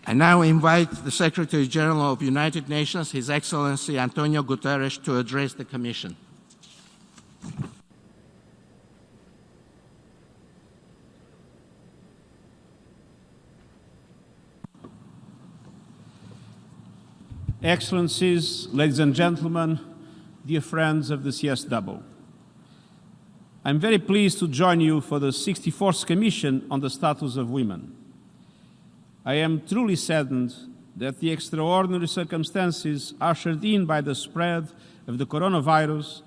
I now invite the Secretary General of the United Nations, His Excellency António Guterres, to address the Commission. Excellencies, ladies and gentlemen, dear friends of the CSW, I'm very pleased to join you for the 64th Commission on the Status of Women. I am truly saddened that the extraordinary circumstances ushered in by the spread of the coronavirus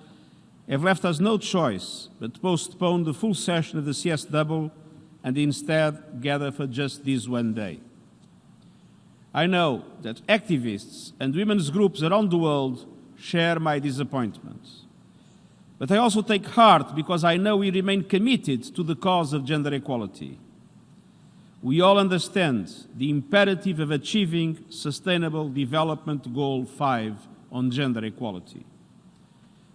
have left us no choice but to postpone the full session of the CSW and instead gather for just this one day. I know that activists and women's groups around the world share my disappointment. But I also take heart because I know we remain committed to the cause of gender equality. We all understand the imperative of achieving Sustainable Development Goal 5 on gender equality.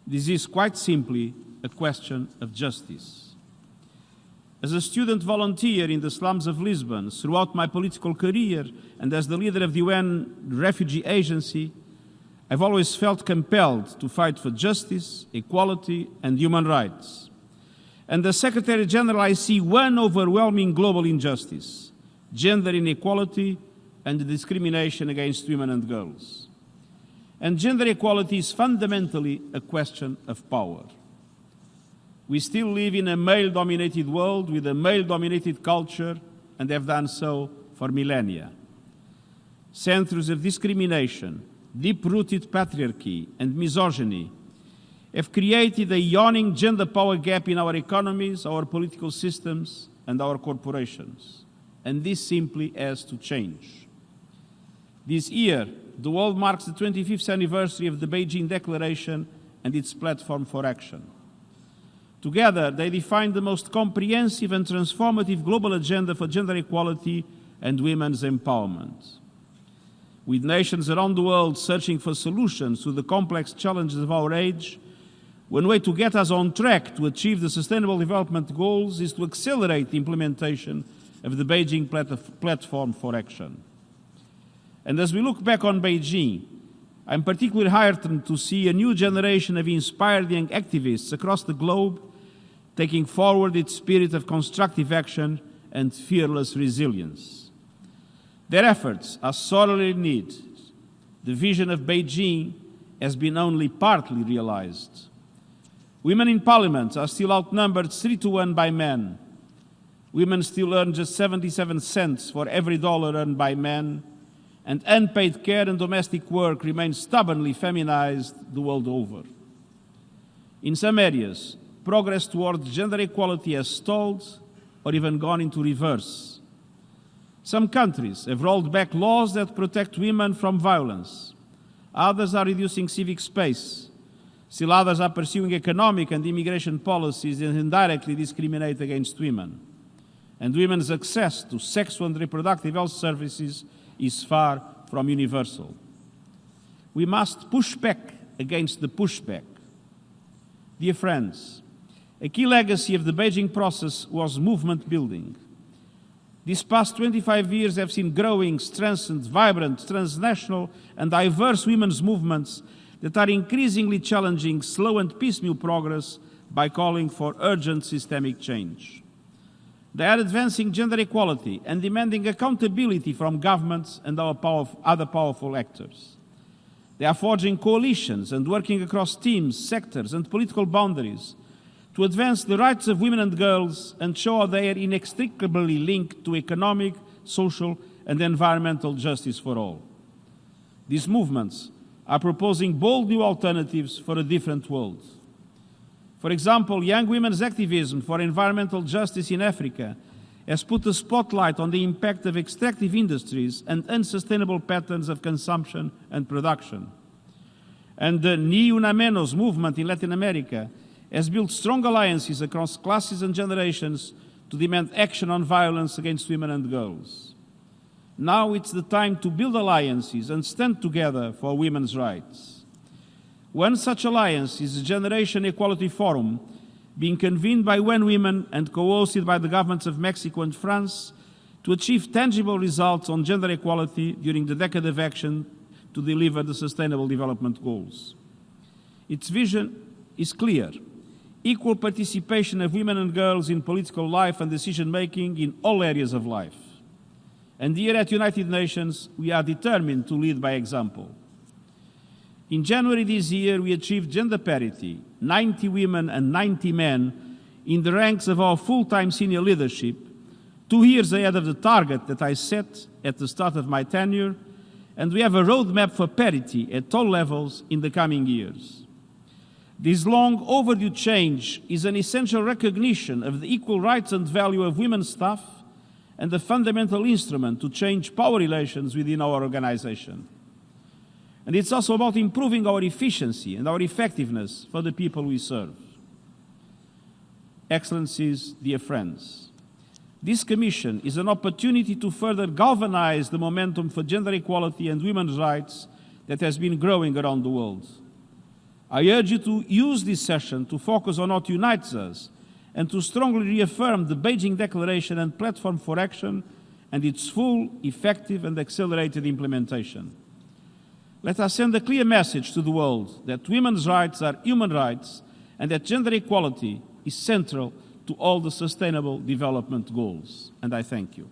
This is quite simply a question of justice. As a student volunteer in the slums of Lisbon throughout my political career and as the leader of the UN Refugee Agency, I've always felt compelled to fight for justice, equality, and human rights. And as Secretary General, I see one overwhelming global injustice: gender inequality and the discrimination against women and girls. And gender equality is fundamentally a question of power. We still live in a male-dominated world with a male-dominated culture and have done so for millennia. Centuries of discrimination, deep-rooted patriarchy and misogyny have created a yawning gender power gap in our economies, our political systems, and our corporations. And this simply has to change. This year, the world marks the 25th anniversary of the Beijing Declaration and its platform for action. Together, they define the most comprehensive and transformative global agenda for gender equality and women's empowerment. With nations around the world searching for solutions to the complex challenges of our age, one way to get us on track to achieve the Sustainable Development Goals is to accelerate the implementation of the Beijing Platform for Action. And as we look back on Beijing, I'm particularly heartened to see a new generation of inspired young activists across the globe taking forward its spirit of constructive action and fearless resilience. Their efforts are sorely needed. The vision of Beijing has been only partly realized. Women in parliament are still outnumbered 3-1 by men. Women still earn just 77 cents for every dollar earned by men, and unpaid care and domestic work remain stubbornly feminized the world over. In some areas, progress towards gender equality has stalled or even gone into reverse. Some countries have rolled back laws that protect women from violence. Others are reducing civic space. Still others are pursuing economic and immigration policies that indirectly discriminate against women. And women's access to sexual and reproductive health services is far from universal. We must push back against the pushback. Dear friends, a key legacy of the Beijing process was movement building. These past 25 years have seen growing, strengthened, vibrant, transnational and diverse women's movements that are increasingly challenging slow and piecemeal progress by calling for urgent systemic change. They are advancing gender equality and demanding accountability from governments and other powerful actors. They are forging coalitions and working across teams, sectors, and political boundaries to advance the rights of women and girls and show how they are inextricably linked to economic, social, and environmental justice for all. These movements are proposing bold new alternatives for a different world. For example, young women's activism for environmental justice in Africa has put a spotlight on the impact of extractive industries and unsustainable patterns of consumption and production. And the Ni Una Menos movement in Latin America has built strong alliances across classes and generations to demand action on violence against women and girls. Now it's the time to build alliances and stand together for women's rights. One such alliance is the Generation Equality Forum, being convened by UN Women and co-hosted by the governments of Mexico and France, to achieve tangible results on gender equality during the decade of action to deliver the Sustainable Development Goals. Its vision is clear: equal participation of women and girls in political life and decision-making in all areas of life. And here at United Nations, we are determined to lead by example. In January this year, we achieved gender parity, 90 women and 90 men in the ranks of our full-time senior leadership, 2 years ahead of the target that I set at the start of my tenure, and we have a roadmap for parity at all levels in the coming years. This long overdue change is an essential recognition of the equal rights and value of women's staff and a fundamental instrument to change power relations within our organization. And it's also about improving our efficiency and our effectiveness for the people we serve. Excellencies, dear friends, this Commission is an opportunity to further galvanize the momentum for gender equality and women's rights that has been growing around the world. I urge you to use this session to focus on what unites us and to strongly reaffirm the Beijing Declaration and Platform for Action and its full, effective and accelerated implementation. Let us send a clear message to the world that women's rights are human rights and that gender equality is central to all the Sustainable Development Goals. And I thank you.